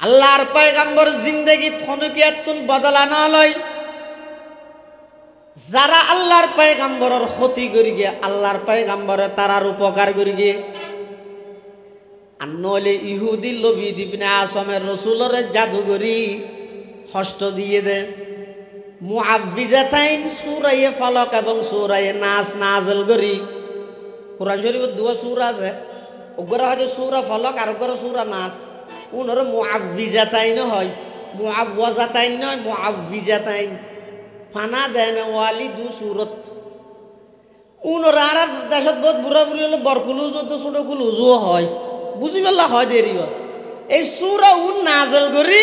আল্লাহর পয়গম্বর জিন্দেগি থনকিয়াতুন বদলানো লয়। যারা আল্লাহর পয়গম্বরের ক্ষতি করি গিয়ে আল্লাহর পয়গম্বরে তারার উপকার করি গিয়ে আর নইলে ইহুদি লবিদ ইবনে আসমের রসুলের জাদুগরি হস্ত দিয়ে দে। মুআব্বিজাতাইন সূরায়ে ফালাক এবং সূরায়ে নাস নাযিল করি। কোরআন শরীফের দুটো সূরা আছে, ওগরা হচ্ছে সূরা ফালাক আর ওগরা সূরা নাস। উনরে মুআব্বিজাতাইন হয়, মুআওয়াজাতাইন নয়, মুআব্বিজাতাইন। ফানা দেন ওয়ালি দু সূরত। উনরা আর দেশত বহুত বুড়া বুড়ি হলে বরকুলুজ তো ছোট কুলুজও হয়, বুঝি পেলা হয় দেরি হয়। এই সূরা নাযিল করি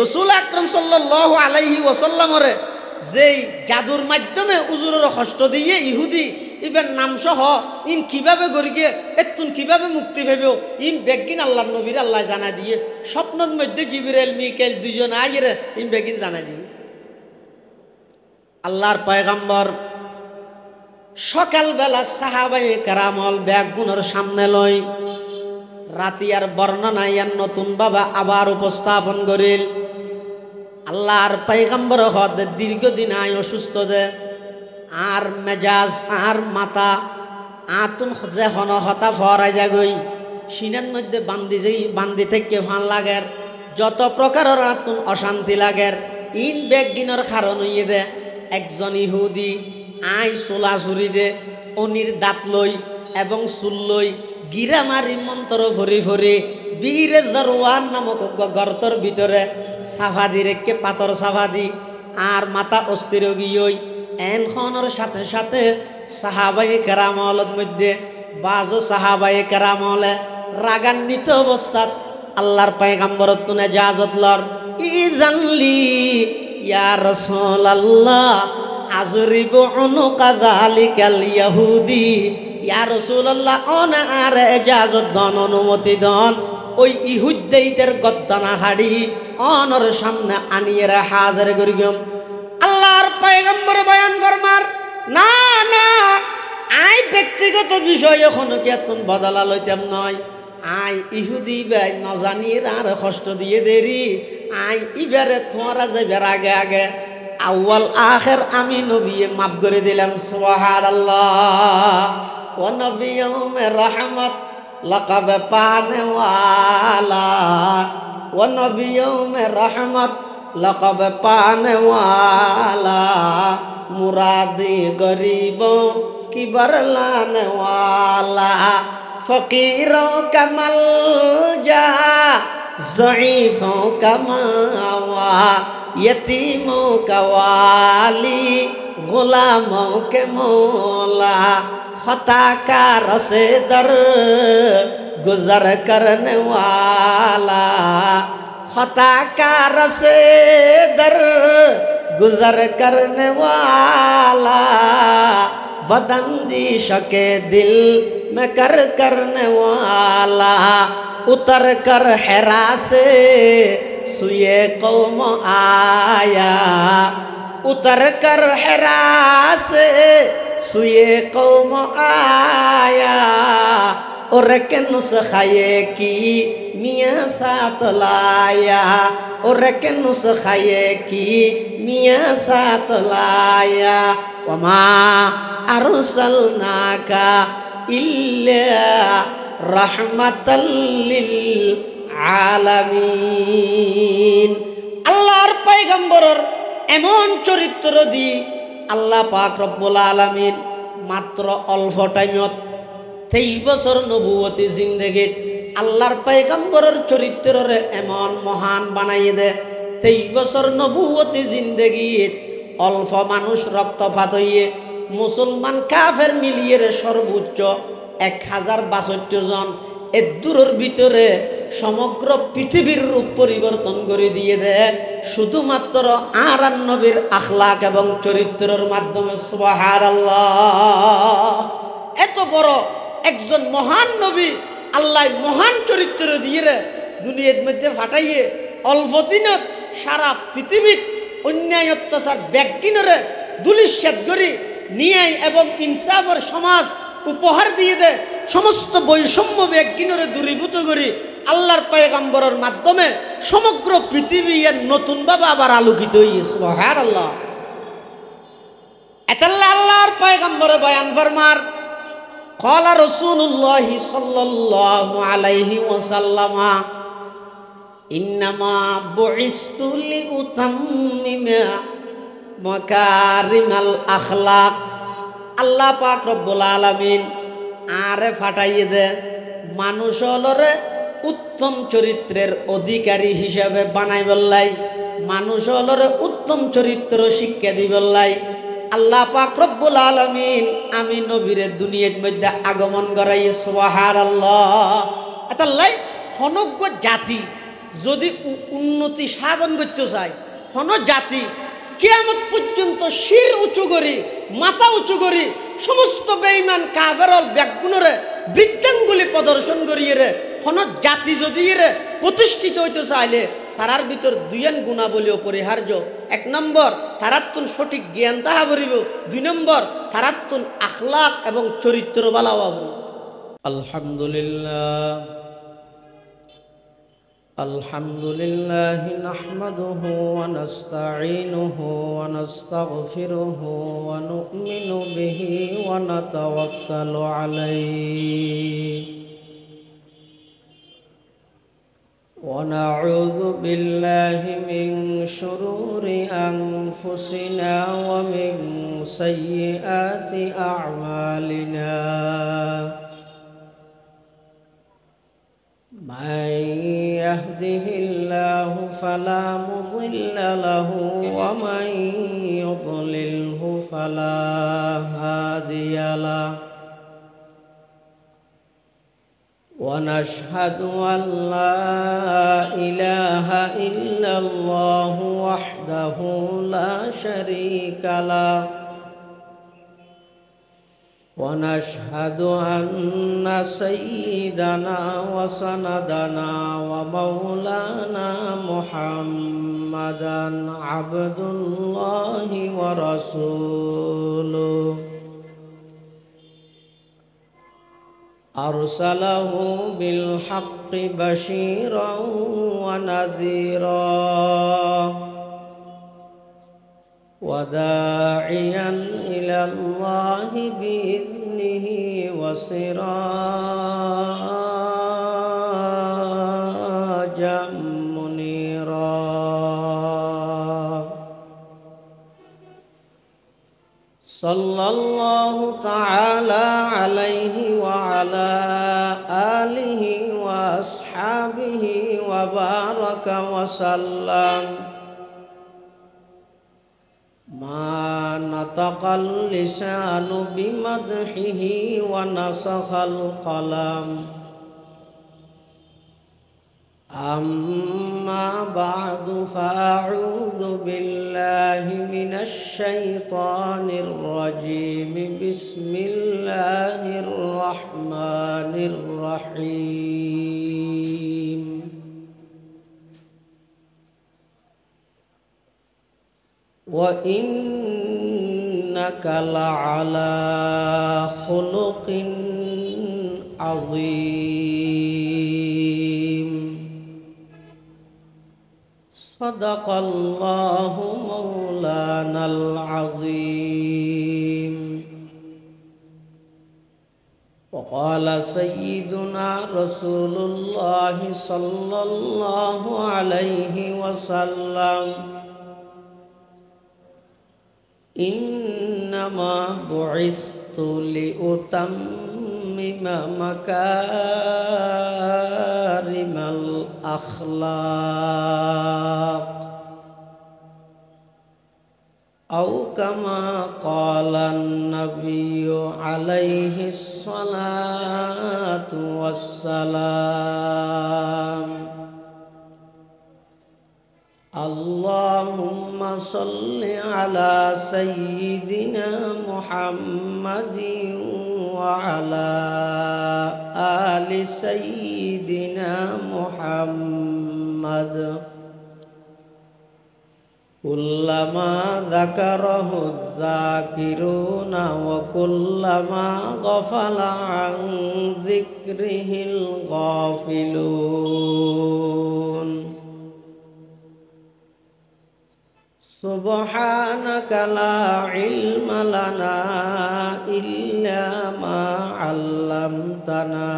রাসূল আকরাম সাল্লাল্লাহু আলাইহি ওয়াসাল্লামরে যেই জাদুর মাধ্যমে উজুরের কষ্ট দিয়ে ইহুদি ইবেন নাম সহ ইন কিভাবে গরিগে এতুন কিভাবে মুক্তি পাইব ইন বেগিন আল্লাহর নবীর আল্লাহ জানা দিয়ে স্বপ্নের মধ্যে জিবরাইল মিকাইল দুজন আইরে ইন বেগিন জানা দিয়ে আল্লাহর পয়গম্বর সকালবেলা সাহাবায়ে কেরামল ব্যাগুনের সামনে লই রাতিয়ার বর্ণনা ইয়ান নতুন বাবা আবার উপস্থাপন করিল। আল্লাহর পয়গম্বর হদ দীর্ঘদিন আয় অসুস্থ দে আর মেজাজ আর মাথা আতুন যে হন হতা ফরাই যাগই সিনার মধ্যে বান্দি থেকে ফান লাগের যত প্রকারের আতুন অশান্তি লাগের ইন বেগিনের কারণ হইয়ে দে একজন ইহুদি আই চোলা চুরি দে অনির দাঁত লই এবং চুল লই গিরা মারি মন্ত্র ভরি ভরি বীরের দরওয়ান নামক গর্তর ভিতরে সাফা দি রেখে পাথর সাফা দি আর মাথা অস্থির গিয়ে এনখনের সাথে সাথে সাহাবায়ে কেরামলের মধ্যে বাজো সাহাবায়ে কেরামলে রাগান্বিত অবস্থাত আল্লাহর পয়গম্বর তুনে জাজত লর ইজানলি ইয়া রাসূলুল্লাহ আজরিবু উনুকা যালিকাল ইহুদি। ইয়া রাসূলুল্লাহ ওনা আর ইজাজত দন অনুমতি দন ওই ইহুদীদের গদ্দানা হাড়ি অনর সামনে আনিয়ে হাজির করিগম। আল্লাহর পয়গম্বর বয়ান করমার না না আই ব্যক্তিগত বিষয় এখনো কি এত বদলা লইতাম নয়। আই ইহুদি ভাই নজানির আর কষ্ট দিয়ে দেরি আই ইবারে তোমরা যাইবার আগে আগে আউয়াল আখির আমি নবী মাফ করে দিলাম সুবহানাল্লাহ। ও নবিয়ুমে রহমত লকব পানে ওয়ালা, ও নবিয়ুমে রহমত লকব পানে ওয়ালা, মুরাদি গরিবों की बरलाने वाला, फकीरों का मलजा ज़ईफ़ों का मावा, यतीमों का वाली गुलामों के मौला, खता का रसे दर गुजर करने वाला, खता का रसे दर गुजर करने वाला, बदंदिश के दिल में कर करने वाला, उतर कर हिरा से सुए कौम आया, उतर कर हिरा से सुए कौम आया, और के नुस्खे की मियाँ साथ लाया, और के नुस्खे की मियाँ साथ लाया, वमा अरसलनाका इल्ला रहमतल लिल आलामीन। আল্লাহর পয়গম্বরের এমন চরিত্র দি আল্লাহ পাক রব্বুল আলামিন মাত্র অল্প টাইমত 23 বছর নবুয়তি জিন্দেগিত আল্লাহর পয়গম্বরের চরিত্ররে এমন মহান বানাইয়ে দে। 23 বছর নবুয়তি জিন্দেগিত অল্প মানুষ রক্তপাত হইয়ে মুসলমান কাফের মিলিয়ে সর্বোচ্চ 1062 জন এর দূরের ভিতরে সমগ্র পৃথিবীর রূপ পরিবর্তন করে দিয়ে দেয় শুধুমাত্র আর নবীর আখলাক এবং চরিত্রের মাধ্যমে। সুবহানাল্লাহ। এত বড় একজন মহান নবী আল্লাহ মহান চরিত্র দিয়ে দুনিয়ার মধ্যে ফাটাইয়ে অল্প দিনত সারা পৃথিবীর অন্যায় অত্যাচার ব্যক্তিনরে দুলিশ্বাদ করি ন্যায় এবং ইনসাফের সমাজ উপহার দিয়ে দেয়, সমস্ত বৈষম্য ব্যক্তিনরে দূরীভূত করি আল্লাহর পয়গম্বরের মাধ্যমে সমগ্র পৃথিবী নতুনভাবে আবার আলোকিত হইছে। সুবহানাল্লাহ। এতাল্লাহ আল্লাহর পয়গম্বরে বয়ান ফরমার ক্বালা রাসূলুল্লাহ সাল্লাল্লাহু আলাইহি ওয়াসাল্লাম ইন্নামা বুইস্তু লিউতাম্মিমা মাকারিমাল আখলাক। আল্লাহ পাক রব্বুল আলামিন আরে ফাটাইয়ে দে মানুষ হলরে উত্তম চরিত্রের অধিকারী হিসাবে বানাই বললাই, মানুষ হলরে উত্তম চরিত্র শিক্ষা দি বললাই। আল্লাহ পাক রব্বুল আলামিন আমি নবীরে দুনিয়ার মধ্যে আগমন করাই। সুবহানাল্লাহ। এতাল্লাই হনজ্ঞ জাতি যদি উন্নতি সাধন করতে চায়, হন জাতি কিয়ামত পর্যন্ত শির উঁচু করি, মাথা উঁচু করি, সমস্ত বেঈমান কাফেরল ব্যাগুণরে বৃদ্ধাঙ্গুলি প্রদর্শন করিয়ে রে হন জাতি যদি রে প্রতিষ্ঠিত হইতে চাইলে তারার ভিতর দুইয়ান গুণাবলী অপরিহার্য। এক নম্বর তারাত্তুন সঠিক জ্ঞান তাহা করিব, দুই নম্বর তারাত্তুন আখলাক এবং চরিত্র বালা হবো। আলহামদুলিল্লাহ আলহামদুলিল্লাহ নাহমাদুহু ওয়া নাস্তাঈনুহু ওয়া নাস্তাগফিরুহু ওয়া নু'মিনু বিহি ওয়া নাতাওয়াক্কালু আলাইহি ওয়া নাউযু বিল্লাহি মিন শুরুরি আনফুসিনা ওয়া মিন সাইয়্যাতি আ'মালিনা। من يهده الله فلا مضل له ومن يضلله فلا هادي له ونشهد أن لا إله إلا الله وحده لا شريك له ونشهد أن سيدنا وسندنا ومولانا محمدا عبد الله ورسوله أرسله بالحق بشيرا ونذيرا وداعيا إلى الله بإذنه وسراجا منيرا. صلى الله تعالى عليه وعلى آله وأصحابه وبارك وسلم ما نطق اللسان بمدحه ونسخ القلم. أما بعد فأعوذ بالله من الشيطان الرجيم. بسم الله الرحمن الرحيم. وإنك لعلى خلق عظيم. صدق الله مولانا العظيم. وقال سيدنا رسول الله صلى الله عليه وسلم إنما بعثت لأتمم مكارم الأخلاق أو كما قال النبي عليه الصلاة والسلام. اللهم صل على سيدنا محمد وعلى آل سيدنا محمد কুল্লামা যাকারাহু যাকিরুনা ওয়া কুল্লামা গাফালা আন যিকরিহিল গাফিলুন সুবহানাকা লা ইলমা লানা ইল্লা মা 'আল্লামতানা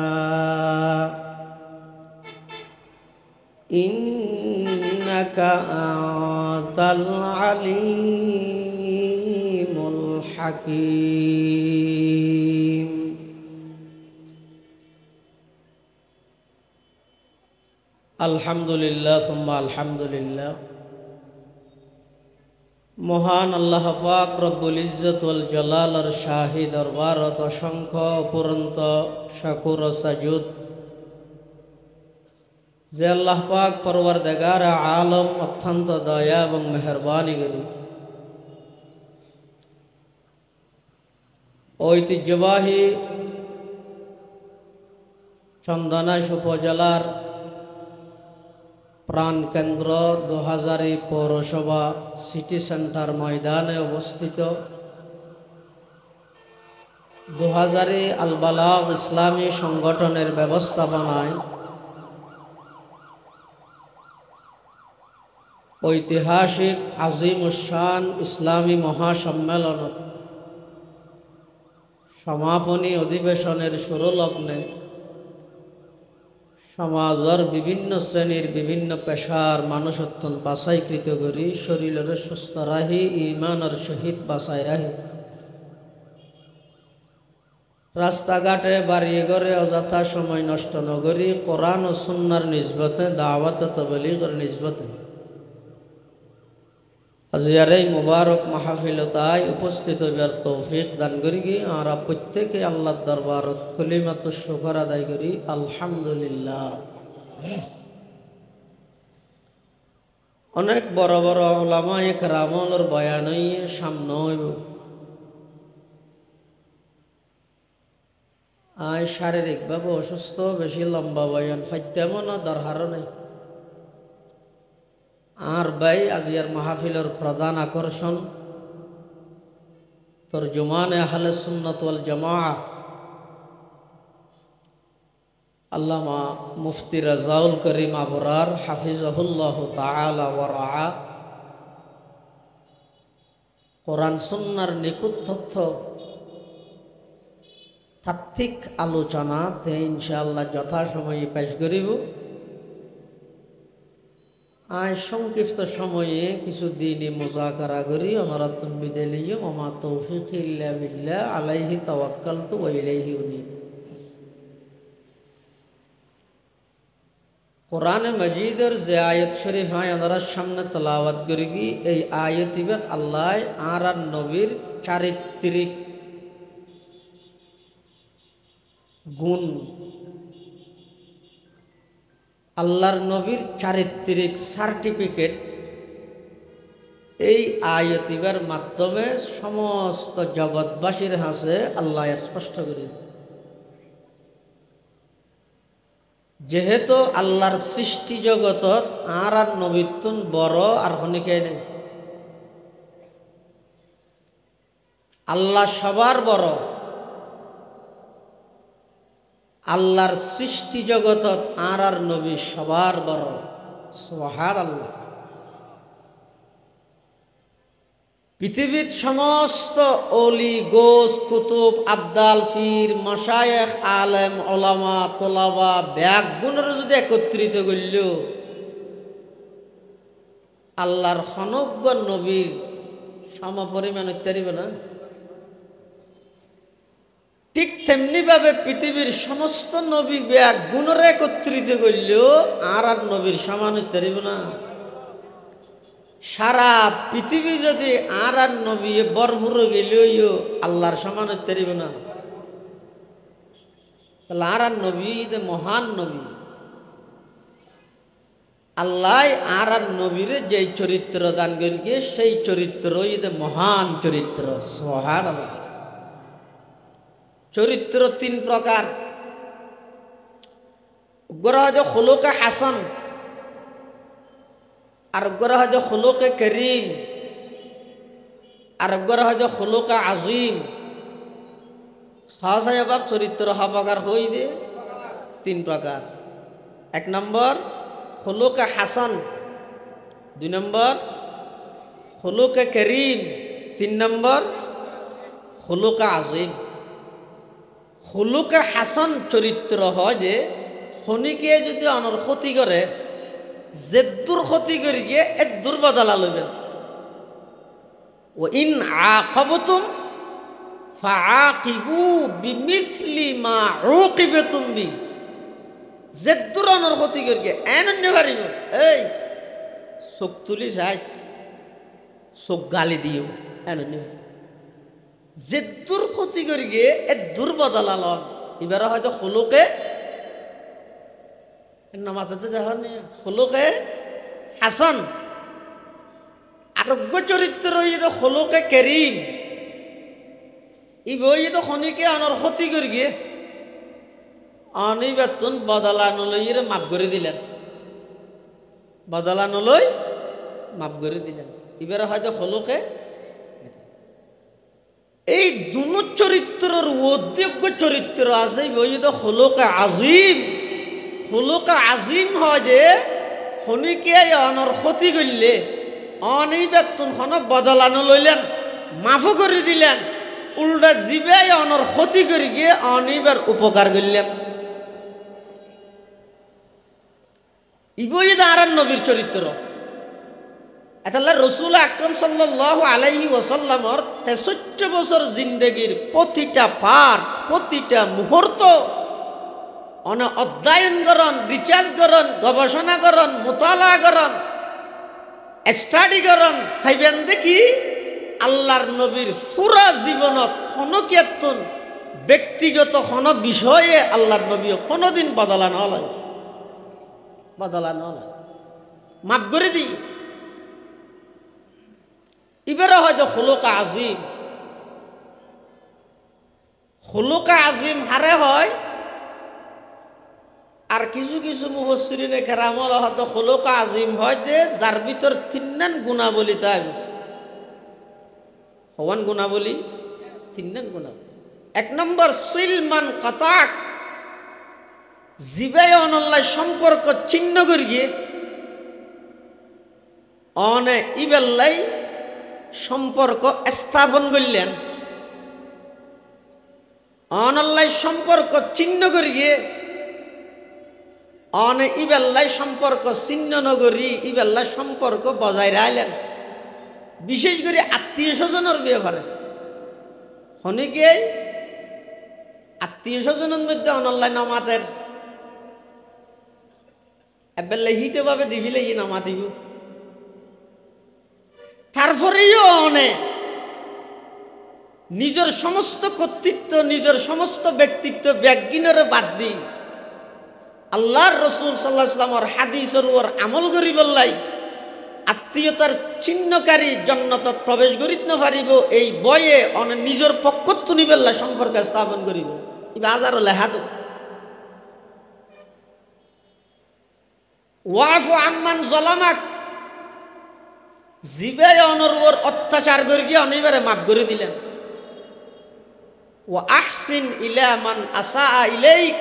ইন্নাকা আনতাল আলিমুল হাকীম। আলহামদুলিল্লাহ সুম্মা আলহামদুলিল্লাহ। মহান আল্লাহ পাক রব্বুল ইজ্জত ওয়াল জালালের শাহী দরবারত অসংখ্য অপূরন্ত শাকুর ও সাজুদ যে আল্লাহ পাক পরওয়ারদিগার আলম অত্যন্ত দয়া এবং মেহরবানি করি ঐতিহ্যবাহী চন্দনাইশ উপজেলার প্রাণকেন্দ্র ২০০০ পৌরসভা সিটি সেন্টার ময়দানে অবস্থিত ২০০০ আল বালাগ ইসলামী সংগঠনের ব্যবস্থাপনায় ঐতিহাসিক আজিমুশান ইসলামী মহাসম্মেলন সমাপনী অধিবেশনের শুরুলগ্নে সমাজের বিভিন্ন শ্রেণীর বিভিন্ন পেশার মানুষ অত্যন্ত বাছাইকৃত করি শরীরের সুস্থ রাহি ইমানের সহিত বাছাই রাহি রাস্তাঘাটে বাড়ি ঘরে অযথা সময় নষ্ট নগরী কোরআন ও সুন্নাহর নিসবতে দাওয়াত ও তাবলীগের নিসবতে আজিয়ার এই মুবারক মাহফিলতায় উপস্থিত হইবার তৌফিক দান করি আর প্রত্যেকে আল্লাহর দরবারত কলিমাত শুকর আদায় করি আলহামদুলিল্লাহ। অনেক বড় বড় উলামায়ে কেরামের বয়ান সামনে হইব। আয় শারীরিকভাবে অসুস্থ, বেশি লম্বা বয়ান ফাইতেমও না, দরকারও নেই। আর ভাই আজিয়ার মাহফিলের প্রধান আকর্ষণ তরজুমানে আহলে সুন্নাত ওয়াল জামাআহ আল্লামা মুফতি রাজাউল করিম আবরার হাফিজাহুল্লাহ তাআলা ওয়া রাআ কোরআন সুন্নাহর নিখুঁত তথ্য তাত্ত্বিক আলোচনাতে ইনশাআল্লাহ যথাসময়ে পেশ করিব। আজ সংক্ষিপ্ত সময়ে কিছু দিনই মুযাকারা করি। আমরা বিদায় লইম। ওমা তৌফিক ইল্লা বিল্লাহ আলাইহি তাওয়াক্কালতু ওয়া ইলাইহি উনীব। কোরআনে মজিদের যে আয়াত শরীফ আমরা সামনে তেলাওয়াত করি এই আয়াতিবাদ আল্লাহ আর নবীর চারিত্রিক গুণ, আল্লাহর নবীর চারিত্রিক সার্টিফিকেট এই আয়াতিবার মাধ্যমে সমস্ত জগৎবাসীর হাসে আল্লাহ স্পষ্ট করে। যেহেতু আল্লাহর সৃষ্টি জগতত আর নবীতুন বড় আর হনিকে নেই, আল্লাহ সবার বড়। আল্লাহর সৃষ্টি জগতত আর নবী সবার বড়। সুবহানাল্লাহ। পৃথিবীর সমস্ত অলি গোস কুতুব আবদাল ফির মাশায়েখ আলেম ওলামা তোলাবা ব্যাগ গুণের যদি একত্রিত করল আল্লাহর হনজ্ঞ নবীর সমপরিমাণ উত্তরিবে না। ঠিক তেমনি ভাবে পৃথিবীর সমস্ত নবী ব্যাগ গুণের একত্রিত করলেও আর নবীর সমান উত্তরিবে না। সারা পৃথিবী যদি আর নবী বরফুর গেলেও আল্লাহর সমান উত্তরিবে না। তাহলে আর নবী মহান নবী। আল্লাহ আর নবীরে যে চরিত্র দান করিয়ে সেই চরিত্র মহান চরিত্র। সুবহানাল্লাহ। চরিত্র তিন প্রকার। খুলুকে হাসান, আরেকগরে হয় যে খুলুকে করিম, আরেকগরে হয় যে খুলুকে আজিম। খাওয়া বাপ চরিত্র হবাকার হই দে তিন প্রকার। এক নম্বর খুলুকে হাসান, দুই নম্বর খুলুকে করিম, তিন নম্বর খুলুকে আজিম। খুলুকে হাসান চরিত্র হয় যে শনিকে যদি অনর ক্ষতি করে, জেদ্দুর ক্ষতি করি গিয়ে এদ্দুর বদলা লইবেন। ও ইন আকাবতুম ফাআকিবু বিমিসলি মা উকিবতুম বি। জেদ্দুর অনর ক্ষতি করি গিয়ে এনন্য পারিব, এই চোখ তুলি যাইস, চোখ গালি দিও, এনন্য জেদ্দুর ক্ষতি করি গিয়ে এদ্দুর বদলা লন। এবারে হয়তো খুলুকে নামাতে দেখা নেই, খুলুকে হাসান। আরোগ্য চরিত্র রয়েছে খুলুকে করিম। ই বই তো খনিকে অনর ক্ষতি করি গিয়ে অনি বেতন বদলা নলই মাফ করে দিলেন, বদলা নলই মাফ করে দিলেন। এবারে হয়তো খুলুকে এই দুনো চরিত্রের অযোগ্য চরিত্র আছে। বই তো খুলুকে আজিম। খুলুকে আজিম হয় যে খনিকে অনর ক্ষতি করলে অনি বেতন খন বদলা নলইলেন, মাফও করে দিলেন, উল্টা জীবে অনর ক্ষতি করে গিয়ে অনিবার উপকার করলেন। ইবই আর নবীর চরিত্র। এতাল্লাহ রসুল আকরম সাল্লাল্লাহু আলাইহি ওয়াসাল্লামর ৬৩ বছর জিন্দগির প্রতিটা পাঠ, প্রতিটা মুহূর্ত অধ্যয়ন করন, রিচার্জ করন, গবেষণা করন, মোতালা করন, স্টাডি করন। ফাইবেন দেখি আল্লাহর নবীর পুরা জীবনত কোনো কেতন ব্যক্তিগত কোনো বিষয়ে আল্লাহর নবী কোনোদিন বদলা নয়, বদলা নয়, মাফ করে দিই। এবারে হয়তো খুলুকে আজিম। খুলুকে আজিম হারে হয়। আর কিছু কিছু মুফাসসিরিনে কেরামল হয়তো খুলুকে আজিম হয় যে যার ভিতর তিনজন গুণাবলী তাই হওয়ান গুণাবলী, তিনজন গুণাবলী। এক নম্বর সুলমান কাতাক, জিবে অনল্লাহ সম্পর্ক ছিন্ন করি গিয়ে অনে ইবেল্লাই সম্পর্ক স্থাপন করলেন। অনল্লাই সম্পর্ক ছিন্ন করি গিয়ে অনে ইবেল্লাই সম্পর্ক ছিন্ন নগরী ইবেল্লাই সম্পর্ক বজায় রাখলেন। বিশেষ করে আত্মীয় স্বজনের ব্যাপারে অনেকে আত্মীয় স্বজনের মধ্যে অনল্লাই নামাতের এবেলে হিতে ভাবে দিবিলে ই নামা দিব। তারপরেও অনেক নিজের সমস্ত কর্তৃত্ব, নিজের সমস্ত ব্যক্তিত্ব ব্যাগিনের বাদ দিই আল্লাহর রসুল সাল্লাল্লাহু আলাইহি ওয়াসাল্লামের হাদিসের উপর আমল করি বললাই আত্মীয়তার চিহ্নকারী জন্নতত প্রবেশ করিত না পারিব। এই বয়ে অনেক নিজের পক্ষত্ব নিবেল্লা সম্পর্ক স্থাপন করিব। ইবা হাজারো লেহাদ ওয়াফু আম্মান জলামাক, জিবে অনর অত্যাচার করি গিয়ে অনেবারে মাফ করে দিলেন। ও আহসিন ইলা মান আসা ইলাইক,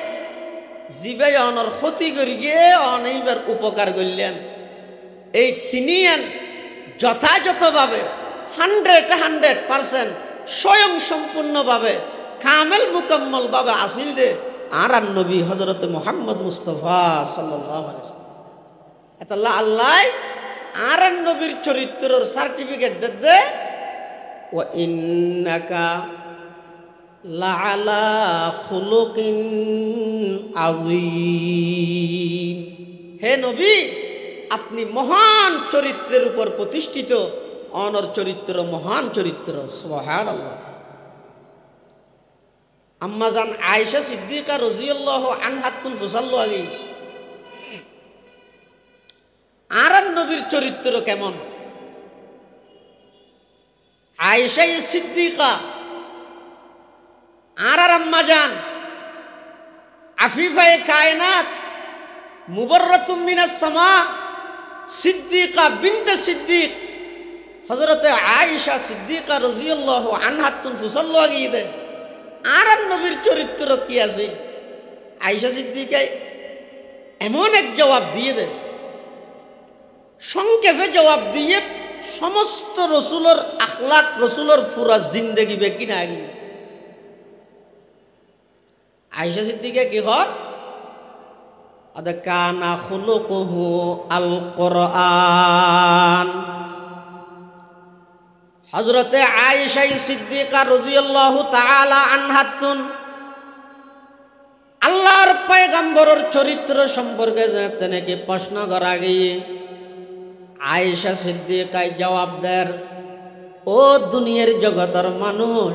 জিবে অনর ক্ষতি করি গিয়ে অনেবার উপকার করলেন। এই তিনি যথাযথভাবে 100% স্বয়ং সম্পূর্ণভাবে কামেল মুকম্মল ভাবে আসিল দে আর নবী হযরত মুহাম্মদ মুস্তাফা সাল্লাল্লাহু আলাইহি ওয়াসাল্লাম। এতাল্লাহ আল্লাহ আর নবীর চরিত্রের সার্টিফিকেট দে ওয়া ইন্নাকা লাআলা খুলুকিন আযীম। হে নবী, আপনি মহান চরিত্রের উপর প্রতিষ্ঠিত। অনর চরিত্র মহান চরিত্র। সুবহানাল্লাহ। আম্মাজান আয়েশা সিদ্দিকা রাদিয়াল্লাহু আনহা তুন ফুসাল্লু আগে আর নবীর চরিত্র কেমন? আয়েশা সিদ্দিকা আর আম্মাজান আফিফায়ে কায়নাত মুবাররাতুম মিনাস সামা সিদ্দিকা বিনতে সিদ্দিক হযরতে আয়েশা সিদ্দিকা রাদিয়াল্লাহু আনহা তুন ফুসল্লু আগিয়ে দেন আর নবীর চরিত্র কি আছে আয়েশা সিদ্দিকায় এমন এক জবাব দিয়ে দেন সংক্ষেপে জবাব দিয়ে সমস্ত রসুলের আখলাক রসুলের পুরা জিন্দেগি বেকি না আগে আয়েশা সিদ্দিকা কি হয় আদা কানা খুলুকুহু আল কোরআন হযরতে আয়েশা সিদ্দিকা রাদিয়াল্লাহু তাআলা আনহা তুন আল্লাহর পয়গম্বরের চরিত্র সম্পর্কে জানতে নাকি প্রশ্ন করা গিয়ে আয়েশা সিদ্দিকায় জবাব দেন ও দুনিয়ার জগতের মানুষ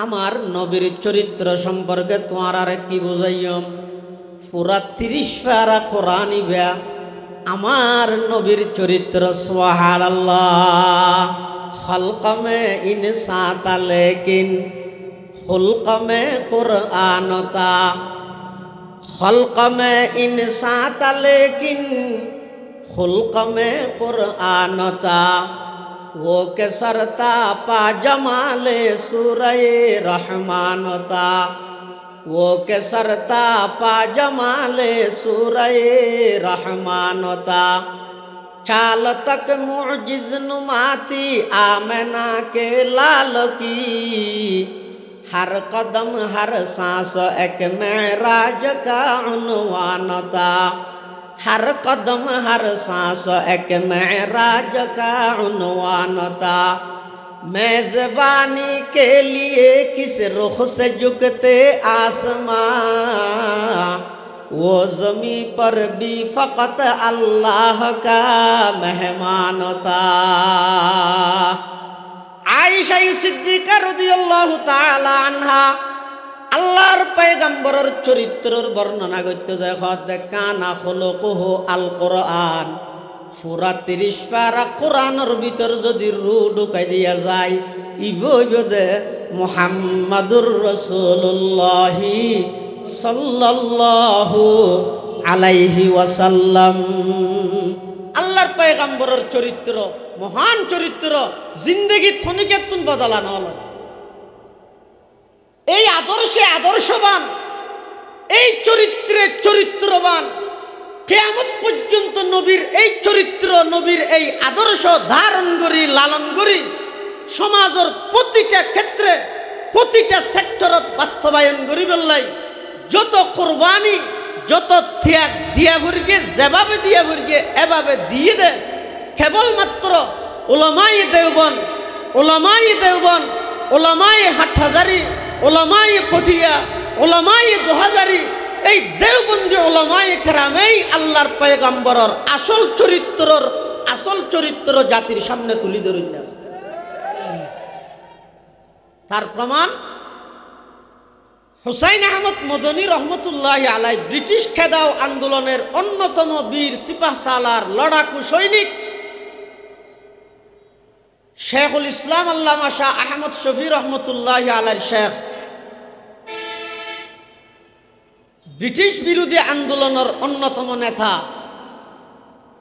আমার নবীর চরিত্র সম্পর্কে তোমার আর কি বুঝাইম পুরা 30 পারা কোরআন ইবা আমার নবীর চরিত্র সুবহানাল্লাহ খলক মে ইনসান তা লেকিন খুলক মে কুরআন তা খলক মে ইনসান তা লেকিন खुल्क में कुरान था वो के सरता पा जमाले सूरह रहमान था वो के सरता पा जमाले सूरह रहमान था चाल तक मुअजिज नुमाती आमना के लाल की हर कदम हर सांस एक मेराज का उन्वान था हर कदम हर सांस एक मेराज का उन्वान था मेज़बानी के लिए किस रुख से झुकते आसमां वो ज़मीं पर भी फ़कत अल्लाह का मेहमान था आयशा सिद्दीका রাদিয়াল্লাহু তাআলা আনহা আল্লাহর পয়গম্বরের চরিত্রের বর্ণনা করতে যায় খদ কানা খুলুকুহু আল কোরআন পুরা 30 পারা কোরআনের ভিতর যদি রু ঢুকাই দিয়া যায় ইবদে মুহাম্মাদুর রাসূলুল্লাহ সাল্লাল্লাহু আলাইহি ওয়াসাল্লাম আল্লাহর পয়গম্বরের চরিত্র মহান চরিত্র জিন্দেগি থনিকেতুন বদলানো হলো এই আদর্শে আদর্শবান এই চরিত্রে চরিত্রবান কিয়ামত পর্যন্ত নবীর এই চরিত্র নবীর এই আদর্শ ধারণ করি লালন করি সমাজের প্রতিটা ক্ষেত্রে প্রতিটা সেক্টরত বাস্তবায়ন করি বললাই যত কুরবানি যত ত্যাগ দিয়া ভরগে যেভাবে দিয়া ভরগে এভাবে দিয়ে দে কেবলমাত্র উলামায়ে দেওবন্দ উলামায়ে হাটহাজারি উলামায়ে পটিয়া উলামায়ে দোহাজারি এই দেওবন্দি উলামায়ে কেরামেই আল্লাহর পয়গম্বরের আসল চরিত্র জাতির সামনে তুলি ধরিল তার প্রমাণ হুসাইন আহমদ মদনী রহমতুল্লাহ আলাই ব্রিটিশ খেদাও আন্দোলনের অন্যতম বীর সিপাহ সালার লড়াকু সৈনিক শেখুল ইসলাম আল্লামা শাহ আহমদ শফি রহমতুল্লাহ আলাইর শেখ ব্রিটিশ বিরোধী আন্দোলনের অন্যতম নেতা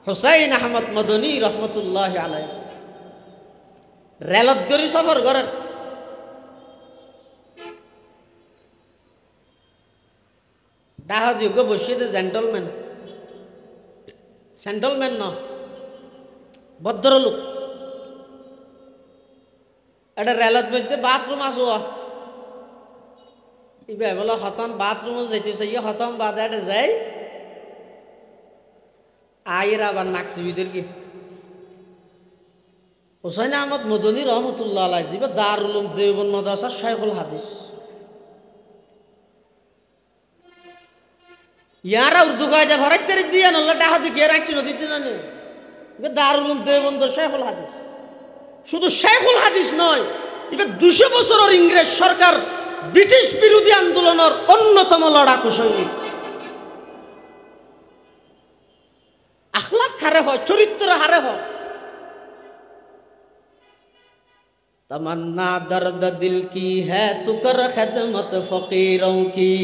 হুসাইন আহমদ মদনী রহমতুল্লাহ আলাই রেলত গড়ি সফর করেন ডাহাযোগ্য বসিয়ে জেন্টলম্যান ন ভদ্রলোক এটা রেলত মধ্যে বাথরুম আসো ইবে বলে হতম বাথরুম যাইতে চাই হতম বাদে এটা যাই আয়ের আবার নাকসিবিদের কি হুসাইন আহমদ মদনী রহমতুল্লাহ আলাই জিবে দারুল উলুম দেওবন্দ মাদ্রাসার শাইখুল হাদিস ইয়ারা উর্দু কায়দা ভরাইতে দিয়ে নল্লা টাকা দিয়ে গিয়ে রাখছি নদীতে না দারুল উলুম দেওবন্দ শাইখুল হাদিস শুধু শাইখুল হাদিস নয় এবার 200 বছরের ইংরেজ সরকার ব্রিটিশ বিরোধী আন্দোলনের অন্যতম লড়াকু সৈনিক আখলাক হারে হয় চরিত্র হারে হয় तमन्ना दर्द दिल की है तू कर खिदमत फकीरों की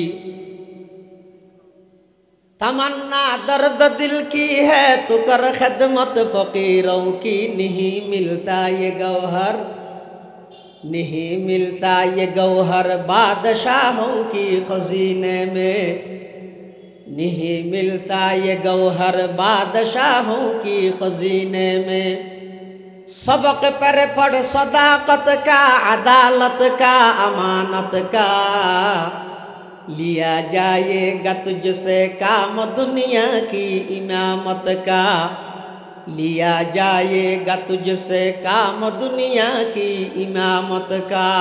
तमन्ना दर्द दिल की है तो कर खिदमत फकीरों की, नहीं मिलता ये गौहर, नहीं मिलता ये गौहर बादशाहों की खजीने में, नहीं मिलता ये गौहर बादशाहों की खजीने में। सबक पर पढ़ सदाकत का, अदालत का, अमानत का, लिया जाएगा तुझसे काम दुनिया की इमामत का, लिया जाएगा तुझसे काम दुनिया की इमामत का।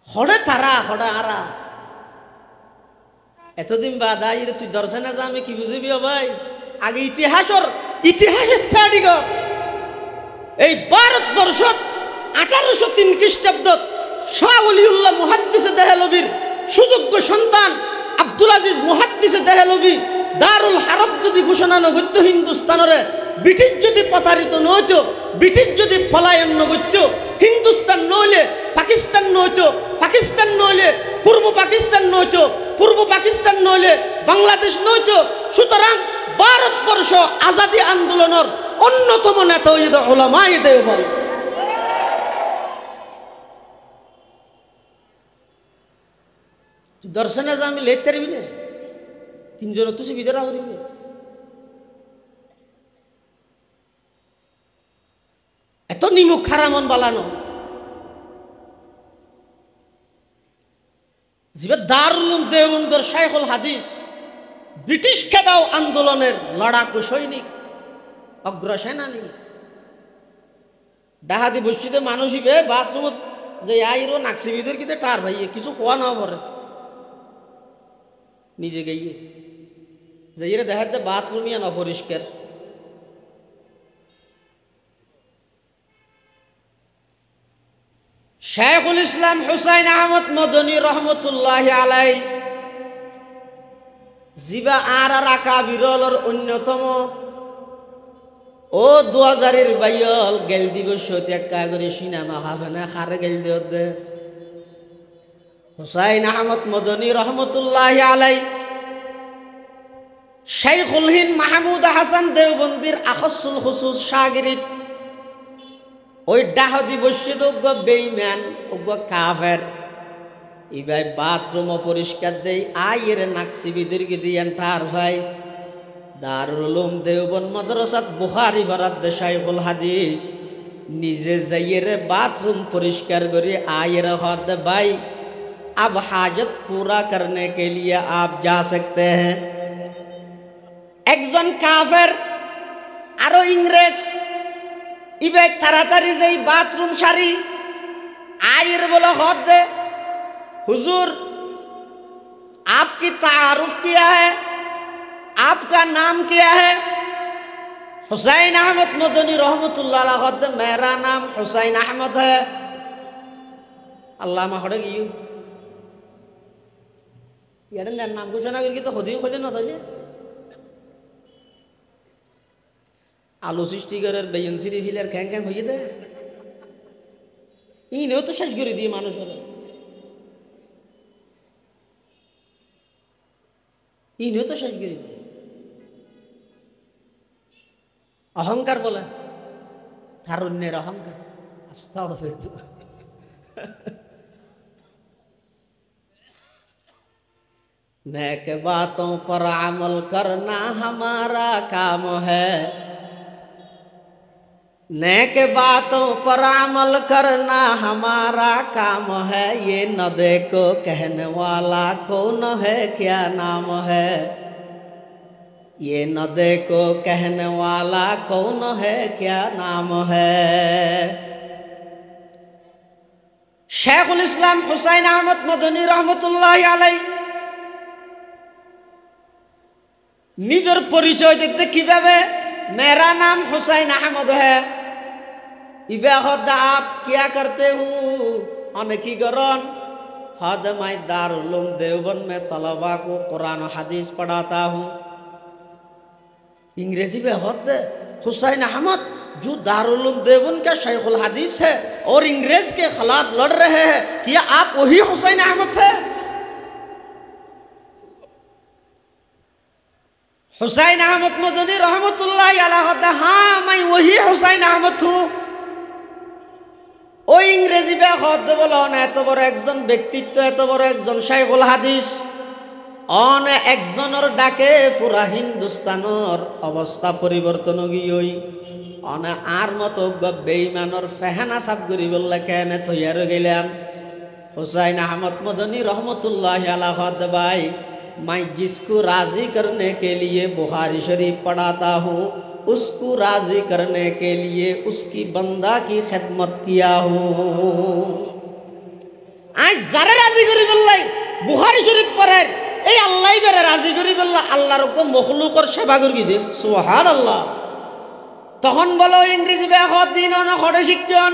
हड़े थारा हड़े आरा এতদিন বাদ আইরে তুই দর্শনে যা আমি কি বুঝিবি ভাই? আগে ইতিহাস স্টাডি কর। এই ভারতবর্ষ 1803 খ্রিস্টাব্দত শাহ ওলিউল্লাহ মুহাদ্দিসে দেহলভির সুযোগ্য সন্তান আব্দুল আজিজ মুহাদ্দিসে দেহলভি দারুল হারব যদি ঘোষণা নগত্য হিন্দুস্তানরে, ব্রিটিশ যদি প্রতারিত নইত, ব্রিটিশ যদি পলায়ন নগত্য, হিন্দুস্তান নইলে পাকিস্তান নইত, পাকিস্তান নইলে পূর্ব পাকিস্তান নইত, পূর্ব পাকিস্তান নইলে বাংলাদেশ নইত। সুতরাং ভারতবর্ষ আজাদী আন্দোলনের অন্যতম নেতা হইল উলামায়ে দেওবন্দ। দর্শনে যা আমি লেট পারবি না, তিনজন তুই ভিতরে হরিবি। এত নিমুখ খারামন বালানো জিবে দারুল উলুম দেওবন্দের শাইখুল হাদিস, ব্রিটিশ খেদাও আন্দোলনের লড়াকু সৈনিক, অগ্রসেনানী। ডাহাতি বসিতে মানুষ হিবে বাথরুমত যে আইরো নাকসি ভিতর কিতে টার ভাইয়ে কিছু কোয়া না পরে নিজে গিয়ে যাইরে দেখাতে বাথরুমিয়া না পরিষ্কার। শাইখুল ইসলাম হুসাইন আহমদ মদনী রহমতুল্লাহ আলাই জিবা আর আকাবিরলর অন্যতম ও 2000-এর বাইল গেল দিবস ত্যাগা করে সিনানো হবে না খারে গেল দে হুসাইন আহমদ মদনী রহমতুল্লাহ আলাই শাইখুল হিন্দ মাহমুদ হাসান দেওবন্দির আখসুল খুসুস শাগিরিদ। ওই ডাহদি বসিত বেইমান ওগ কাফের ইবাই বাথরুম পরিষ্কার দেই আইয়ের নাকসি বিদুরকে দিয়ান টার ভাই দারুল উলুম দেওবন্দ মাদ্রাসাত বুখারী ফরাদ দে শাইখুল হাদিস নিজে যাইয়ের বাথরুম পরিষ্কার করে আইয়ের হদ ভাই अब हाजत पूरा करने के लिए आप जा सकते हैं। একজন কাফের আরো ইংরেজ ইবে তাড়াতাড়ি যেই বাথরুম সারি আয়ের বলে হদ দে हुजूर आपकी तारुफ किया है, आपका नाम क्या है? हुसैन अहमद मदनी रहमतुल्लाह अलैह हद मेरा नाम हुसैन अहमद है। अल्लाह मा हड़े गियो यार नाम घोषणा करके तो खुद ही खोले ना তাইলে আলো সৃষ্টি করার বেয়নসিরি ফিলার ক্যাং ক্যাং হয়ে দেয় ইনেও তো শেষ করে দিয়ে মানুষের ইনেও তো শেষ করে দিয়ে অহংকার বলে তারুণ্যের অহংকার আস্তাগফিরুল্লাহ। नेक बातों पर अमल करना हमारा काम है, नेक बातों पर अमल करना हमारा काम है। ये न देखो कहने वाला कौन है क्या नाम है, ये न देखो कहने वाला कौन है क्या नाम है। शेखुल इस्लाम हुसैन अहमद मदनी रहमतुल्लाह अलैह निजर परिचय देते किभाबे मेरा नाम हुसैन अहमद है। इबे हद आप क्या करते हो? अनेकी गरन हद मैं दारुल उलूम देवबंद में तलबा को कुरान और हदीस पढ़ाता हूँ। इंग्रेजी में हद हुसैन अहमद जो दारुल उलूम देवबंद का शेखुल हदीस है और इंग्रेज के खिलाफ लड़ रहे हैं, क्या आप वही हुसैन अहमद थे? হুসাইন আহমদ মদনী রহমতুল্লাহ আলাইহি कहता हाँ मैं वही হুসাইন আহমদ हूँ। ওই ইংরেজি ব্যাখ্যাত বলো না, এত বড় একজন ব্যক্তিত্ব, এত বড় একজন শাইখুল হাদিস, অন একজনের ডাকে পুরা হিন্দুস্তানের অবস্থা পরিবর্তন গিয়ে অন আর মতো বেঈমানের ফেহানা সাব করি বললে কেন থইয়ার গেলেন। হুসাইন আহমদ মদনী रहमतुल्लाह अलैहि भाई, मैं जिसको राजी करने के लिए बुखारी शरीफ पढ़ाता हूँ उसको राजी करने के लिए उसकी बंदा की खिदमत किया हूँ। आज जारे राजी करी বললাই বুখারী শরীফ পড়ে এই আল্লাহই বেরে রাজি করি বললা আল্লাহর উপর মখলুকর সেবা করি দে সুবহানাল্লাহ। তখন বলো ইংরেজি ব্যাখ্যাত দিন না খড়ে শিক্ষণ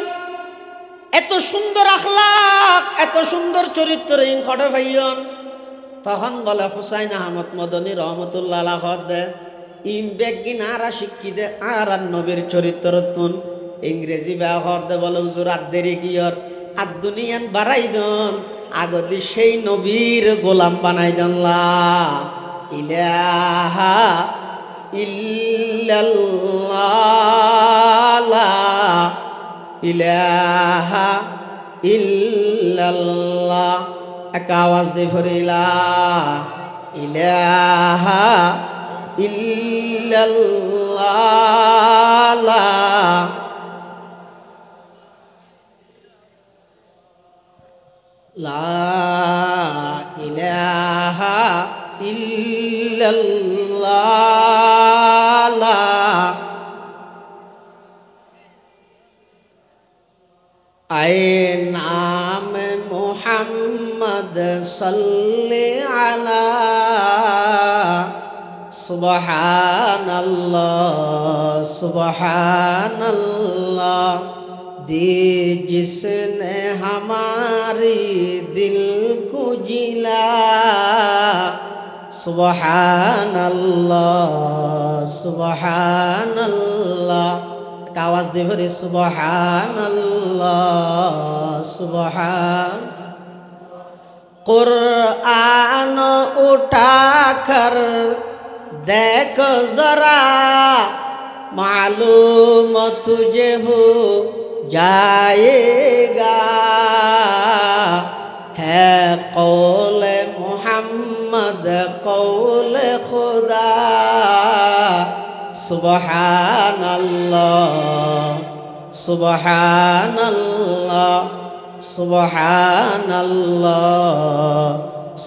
এত সুন্দর আখলাক, এত সুন্দর চরিত্র ইন খড়ে ভাইয়ন। তখন বলে হুসাইন আহমদ মদনী রহমতুল্লাহ আলাইহি ইম বেগিন আরা শিক্ষি দে আর নবীর চরিত্র তুন ইংরেজি ব্যাখ্যাত বলে হুজুর আর দেরি কিয়র আর দুনিয়ান বাড়াই দন আগদি সেই নবীর গোলাম বানাই দেন লা ইলাহা ইল্লাল্লাহ লা ইলাহা ইল্লাল্লাহ। এক আওয়াজ দিয়ে ফরিলা ইলাহা ইল্লাল্লাহ লা লা ইলাহা ইল্লাল্লাহ লা आए नाम मोहम्मद सल्ले अला सुबहानल्लाह सुबहानल्लाह। दे जिसने हमारी दिल को जिला सुबहानल्लाह सुबहानल्लाह। आवाज दे भरे सुबहानल्लाह सुबहान। कुरान उठाकर देख जरा मालूम तुझे हो जाएगा है कौल मोहम्मद कौल खुदा सुबहानल्लाह सुबहानल्लाह सुबहानल्लाह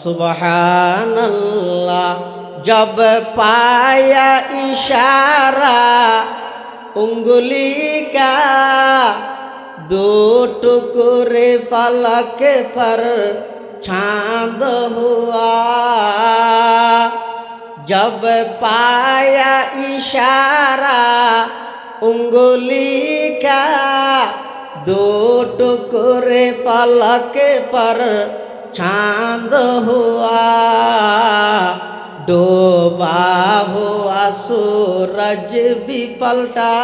सुबहानल्लाह। जब पाया इशारा उंगली का दो टुकड़े फलक पर चांद हुआ। जब पाया इशारा उंगली का दो टुकड़े फलक पर चांद हुआ। डूबा हुआ सूरज भी पलटा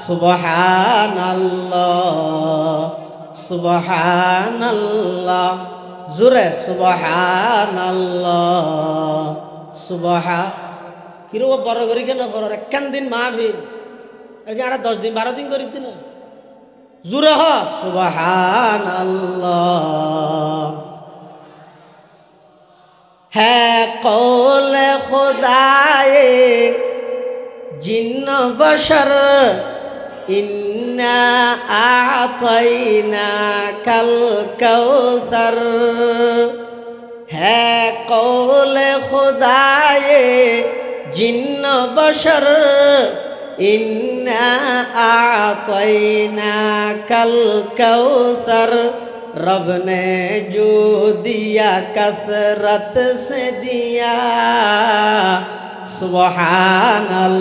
सुबहानल्लाह सुबहानल्लाह। জোরে সুবহানাল্লাহ সুবহা। কিরকম বড় করি কেন বড় একখান দিন মাহফিল আর 10 দিন 12 দিন করিতে না জোরে হ সুবহানাল্লাহ। হ্যাঁ কৌল খুদায়ে জিন্ন বশর इन्ना आतैना कल कौसर। है कौल खुदाए जिन्न बशर इन्ना आतैना कल कौसर। रब ने जो दिया कसरत से दिया सुबहानल्लाह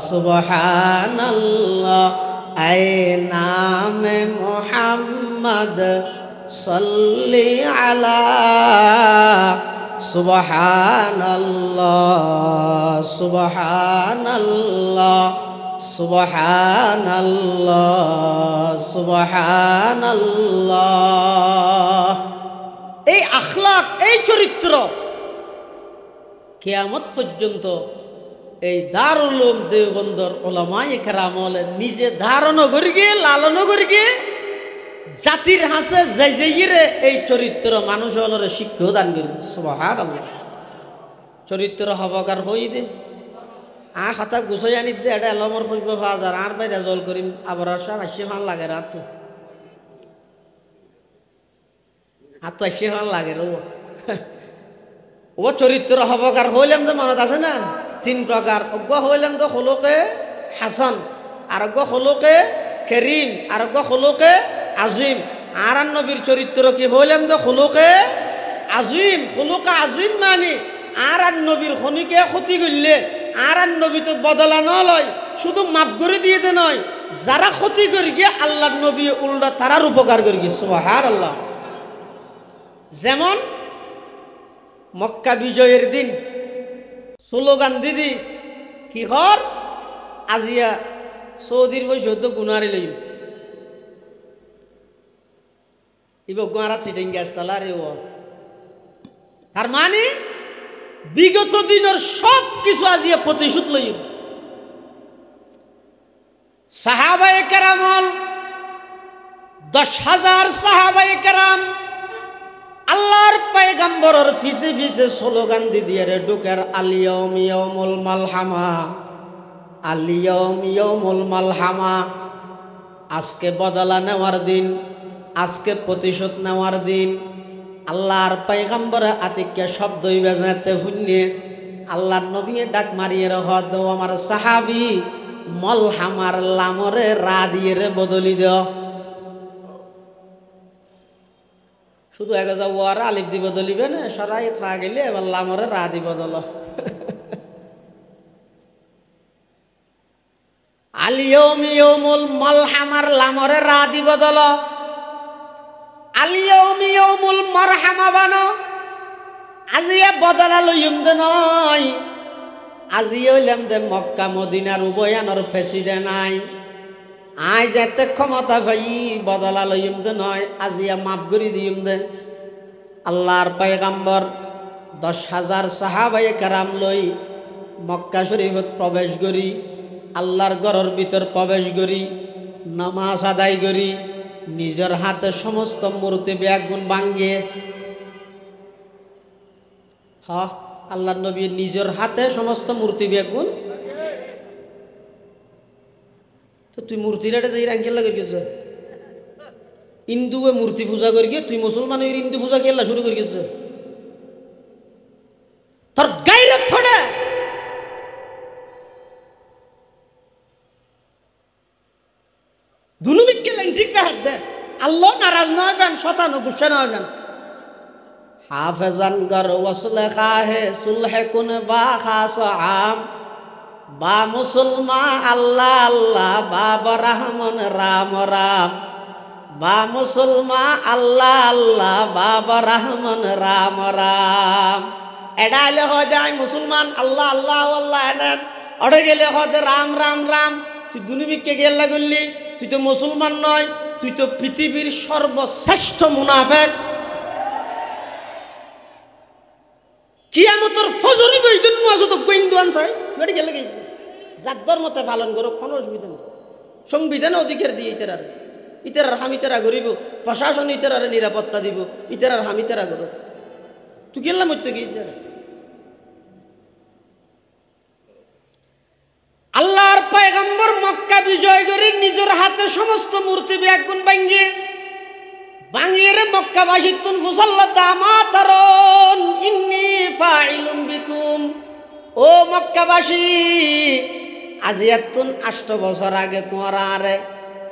सुबहानल्लाह। ऐ नाम मोहम्मद सल्ली अला सुबहानल्लाह सुबहानल्लाह सुबहानल्लाह सुबहानल्लाह। এই আখলাক এই চরিত্র কিয়ামত পর্যন্ত এই দারুল উলুম দেওবন্দর উলামায়ে কেরাম নিজে ধারণ করি গিয়ে লালন করি গিয়ে জাতির হাসে যাইরে এই চরিত্র মানুষ হলরে শিক্ষা দান করি। সুবহানাল্লাহ। চরিত্র হবকার হই দে খাতা গুছাই আনি দে এটা এলমর খুঁজবে হাজার আর বাইরে জল করিম আবার সব আসে ভাল লাগে রাত তো আসে ভাল লাগে ও চরিত্র হবকার হইলাম তো মনত আছে না 3 প্রকার। অজ্ঞ হইলাম তো হলোকে হাসান, আরোগ্য হলোকে করিম, আরোগ্য হলোকে আজিম। আর নবীর চরিত্র কি হইলাম তো হলোকে আজিম। হলোকে আজিম মানে আর নবীর খনিকে ক্ষতি করলে আর নবী তো বদলা নয়, শুধু মাফ করে দিয়ে দে নয়, যারা ক্ষতি করি গিয়ে আল্লাহ নবী উল্টা তারার উপকার করি গিয়ে। সুবহানাল্লাহ। যেমন মক্কা বিজয়ের দিন স্লোগান দিদি কি হর আজিয়া সৌদির বসে তো গুনারে লইম ইব গুয়ারা সিটিং গ্যাস তালা রে ও তার মানে বিগত দিনের সব কিছু আজিয়া প্রতিশোধ লইম। সাহাবায়ে কেরামল 10,000 সাহাবায়ে কেরাম আল্লাহর পয়গম্বরের ফিসে ফিসে স্লোগান দিয়ে রে ঢুকার আলিয়ম ইয়াউমুল মালহামা, আলিয়ম ইয়াউমুল মালহামা। আজকে বদলা নেওয়ার দিন, আজকে প্রতিশোধ নেওয়ার দিন। আল্লাহর পয়গম্বরে আতিককে শব্দই বেজাতে শুনিয়ে আল্লাহর নবী ডাক মারিয়ে রহ দো আমার সাহাবি মলহামার লামরে রা দিয়ে রে বদলি দাও। শুধু এক ওয়ার আলিফ দিব দলিবে না সরাই থা গেলে এবার লামরে রা দিব দল আলিয়ম ইয়াউমুল মালহামার লামরে রা দিব দল আলিয়ম ইয়াউমুল মারহামা বানো। আজিয়া বদলা লইম দে নয়, আজি হইলাম দে মক্কা মদিনার উভয়ানোর প্রেসিডেন্ট আই আই যাতে ক্ষমতা পাই বদলা লইম দে নয়, আজিয়া মাফ করি দিম দে। আল্লাহর পয়গম্বর 10,000 সাহাবায়ে কেরাম লই মক্কা শরীফত প্রবেশ করি, আল্লাহর ঘরের ভিতর প্রবেশ করি, নামাজ আদায় করি, নিজের হাতে সমস্ত মূর্তি ব্যাগুন ভাঙ্গে। হ্যাঁ, আল্লাহর নবী নিজের হাতে সমস্ত মূর্তি ব্যাগুন। তো তুই মূর্তিটা যাই রাঙ্কেল লাগে গেছে হিন্দুয়ে মূর্তি পূজা করি গিয়ে তুই মুসলমান হিন্দু পূজা কেলা শুরু করে গেছে তোর গাইরত থোড়ে। দুনুমিককে লাইন ঠিক না হাত দে আল্লাহ নারাজ না হবেন, শতানো গুসা না হবেন। হাফেজান গর ওয়াসলে খাহে সুলহে কুন বা খাস আম বা মুসলমা আল্লাহ আল্লাহ বাবা রহমান রাম রাম বা মুসলমা আল্লাহ আল্লাহ বাবা রহমান রাম রাম। এটা হলে হয় যে মুসলমান আল্লাহ আল্লাহ আল্লাহ এনেন, অড়ে গেলে হয় রাম রাম রাম। তুই দুনিবিককে গেল্লা করলি, তুই তো মুসলমান নয়, তুই তো পৃথিবীর সর্বশ্রেষ্ঠ মুনাফেক। কিয়ামতের ফজরি বইদিন মুআজ তো গোইন্দুয়ান চাই তুই এটা গেলে গেছিস যার ধর্মতে পালন করো, কোনো অসুবিধা নেই। সংবিধানে অধিকার দিয়ে ইতারার হামি তেরা করিব, প্রশাসন ইতারার নিরাপত্তা দিব, ইতারার হামি তেরা করো। তুই গেলাম মধ্যে গিয়েছে আল্লাহর পয়গম্বর মক্কা বিজয় করে নিজের হাতে সমস্ত মূর্তি ব্যাগুন ভাঙিয়ে রে মক্কাবাসী তুন ফুসাল্লাহ দামাতারুন ইন্নী ফাইলুম বিকুম। ও মক্কাবাসী, আজিয়াতুন 8 বছর আগে তোমারা আরে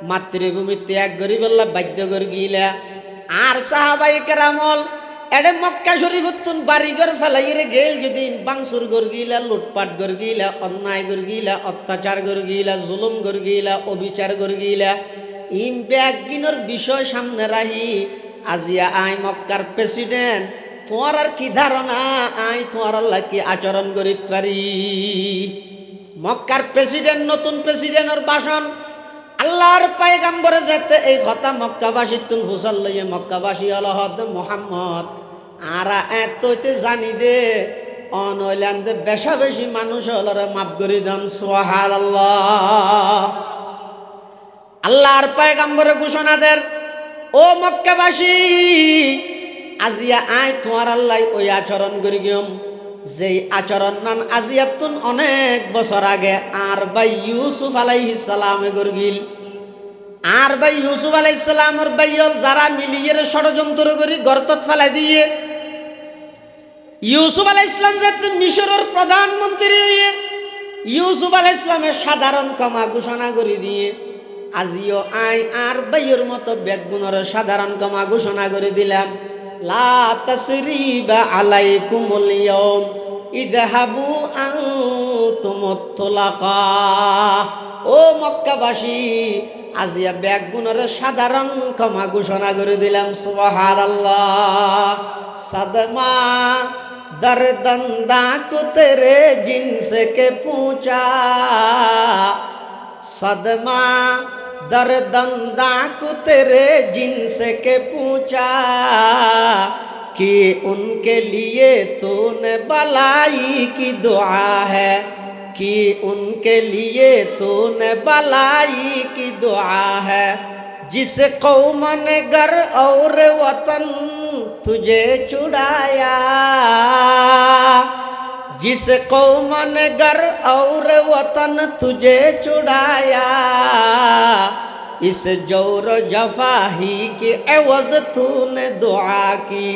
মাতৃভূমি ত্যাগ করি বললা বাধ্য করে গিলা। আর সাহাবায়ে কেরামল এডে মক্কা শরীফতুন বাড়িঘর ফেলাইরে গেল যদি বাংসুর করে গিলা, লুটপাট করে গিলা, অন্যায় করে গিলা, অত্যাচার করে গিলা, জুলুম করে গিলা, অবিচার করে গিলা। ইম ব্যাগিনোর বিষয় সামনে রাহি আজিয়া আই মক্কার প্রেসিডেন্ট, তোমার আর কি ধারণা আই তোমার আল্লাহ কি আচরণ করিতে পারি। মক্কার প্রেসিডেন্ট নতুন প্রেসিডেন্টের ভাষণ আল্লাহর পয়গম্বরে যেতে এই কথা মক্কাবাসী তুন হুসাল লইয়ে মক্কাবাসী আল্লাহ মুহাম্মদ আরা এততে জানি দে অনলাইন বেশা বেশি মানুষ হলরে মাফ করে দেন সুবহানাল্লাহ। আল্লাহর পয়গম্বরে ঘোষণা দেন, ও মক্কাবাসী, আজিয়া আয় তোমার আল্লাহ ওই আচরণ করি গিয়ম যেই আচরণ নান আজিয়াতুন অনেক বছর আগে আর ভাই ইউসুফ আলাইহিস সালামে গরগিল। আর ভাই ইউসুফ আলাইহিস সালামের বাইয়ল যারা মিলিয়ে ষড়যন্ত্র করি গর্তত ফেলাই দিয়ে ইউসুফ আলাইহিস সালাম যাতে মিশরের প্রধানমন্ত্রী ইউসুফ আলাইহিস সালামের সাধারণ ক্ষমা ঘোষণা করে দিয়ে আজিও আই আর বাইয়ের মতো বেগুনের সাধারণ ক্ষমা ঘোষণা করে দিলাম। লা তাসরিবা আলাইকুমুল ইয়াউম ইযহাবু আনতুমুত তুলাকা। ও মক্কাবাসী, আজিয়া বেগুনের সাধারণ ক্ষমা ঘোষণা করে দিলাম সুবহানাল্লাহ। সাদমা দরদন্দা কো তেরে জিনসে কে पूछा, सदमा दर्दंदा को तेरे जिनसे के पूछा कि उनके लिए तूने भलाई की दुआ है, कि उनके लिए तूने भलाई की दुआ है। जिस कौम ने घर और वतन तुझे छुड़ाया, जिस कौम ने घर और वतन तुझे छुड़ाया, इस जोर जफा ही के एवज तूने दुआ की।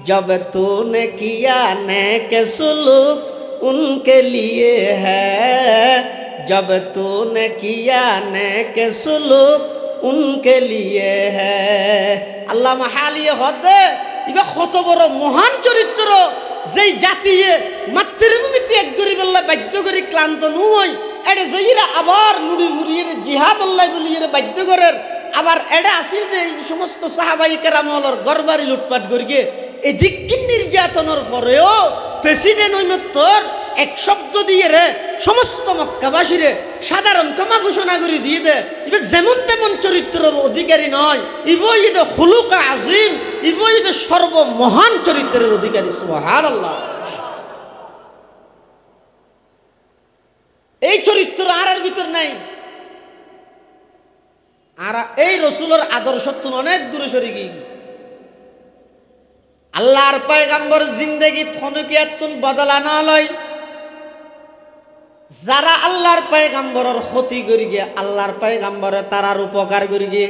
जब तूने किया नेक सुलूक उनके लिए है, जब तूने किया नेक सुलूक उनके लिए है। আল্লাহ মাহালিয়ে হদে ইবা কত বড় মহান চরিত্র যেই জাতিয়ে মাতৃভূমিতে এক গরিব আল্লাহ বাধ্য করে ক্লান্ত নয় এডে যেইরা আবার নুড়ি ফুরিয়ে জিহাদ আল্লাহ বলিয়ে বাধ্য করেন। আবার এডে আসিল যে এই সমস্ত সাহাবাই কেরামলর গরবারি লুটপাট করিয়ে এই দিক্কিন নির্যাতনের পরেও প্রেসিডেন্ট ওইমত্তর এক শব্দ দিয়ে রে সমস্ত মক্কাবাসীরে সাধারণ ক্ষমা ঘোষণা করে দিয়ে দে। এবার যেমন তেমন চরিত্র অধিকারী নয়, ইবই ঈদ খুলুক আজিম, ইবই ঈদ সর্বমহান চরিত্রের অধিকারী সুবহানাল্লাহ। এই চরিত্র আর ভিতর নাই। আর এই রসুলের আদর্শ অনেক দূরে সরে গিয়ে আল্লাহর পয়গম্বর জিন্দেগি থনকিয়াতুন বদলা না লয়। যারা আল্লাহর পয়গম্বরের ক্ষতি করি গে আল্লাহর পয়গম্বরে তারার উপকার করি গে।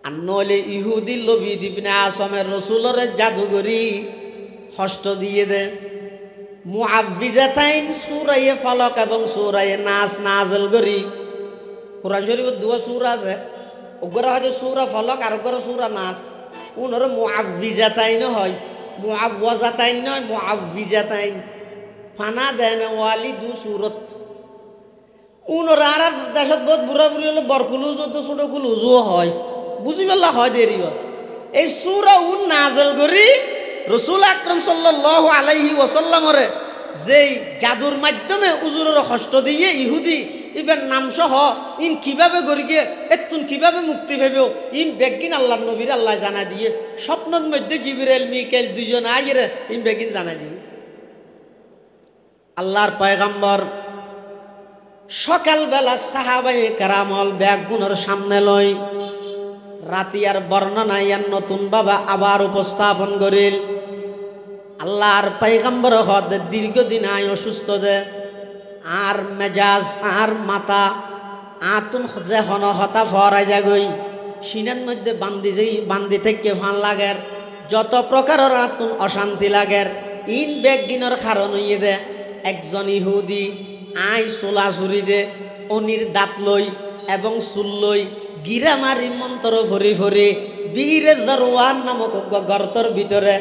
আর নইলে ইহুদি লবিদ ইবনে আসমের রসুলের জাদুগরি হস্ত দিয়ে দে। মুআব্বিজাতাইন সূরায়ে ফালাক এবং সূরায়ে নাস নাযিল করি। কোরআন শরীফের দুটো সূরা আছে, ওগরা হচ্ছে সূরা ফালাক আর ওগরা সূরা নাস। উনর মুআব্বিজাতাইন হয়, মুআওয়াজাতাইন নয়, মুআব্বিজাতাইন। ফানা দেন ওয়ালি দু সুরত। উনর আর দেশত বহুত বুড়া বুড়ি হলে বরকুলুজ তো ছোট কুলুজও হয়, বুঝি পেলা হয় দেরি। এই সূরা উন নাযিল করি রাসূল আকরাম সাল্লাল্লাহু আলাইহি ওয়াসাল্লামরে যেই জাদুর মাধ্যমে উজুরের কষ্ট দিয়ে ইহুদি ইবেন নাম সহ ইন কিভাবে গরিগে এতুন কিভাবে মুক্তি পাবে ইন বেগিন আল্লাহর নবীর আল্লাহ জানা দিয়ে স্বপ্নের মধ্যে জিবরাইল মিকাইল দুজন আইরে ইন বেগিন জানা দিয়ে আল্লাহর পয়গম্বর সকালবেলা সাহাবায়ে কেরামল বেগুনের সামনে লই রাতিয়ার বর্ণনা ইয়ান নতুন বাবা আবার উপস্থাপন করিল। আল্লাহর পয়গম্বর হদ দীর্ঘদিন আয় অসুস্থ দে আর মেজাজ আর মাথা আতুন যে হন হতা ফরাই যাগই সিনার মধ্যে বান্দি থেকে ফান লাগের যত প্রকারের আতুন অশান্তি লাগের ইন বেগিনের কারণ হইয়ে দে একজন ইহুদি আই চোলা চুরি দে অনির দাঁত লই এবং চুল লই গিরা মারি মন্ত্র ভরি ভরি বীরের দরওয়ান নামক গর্তর ভিতরে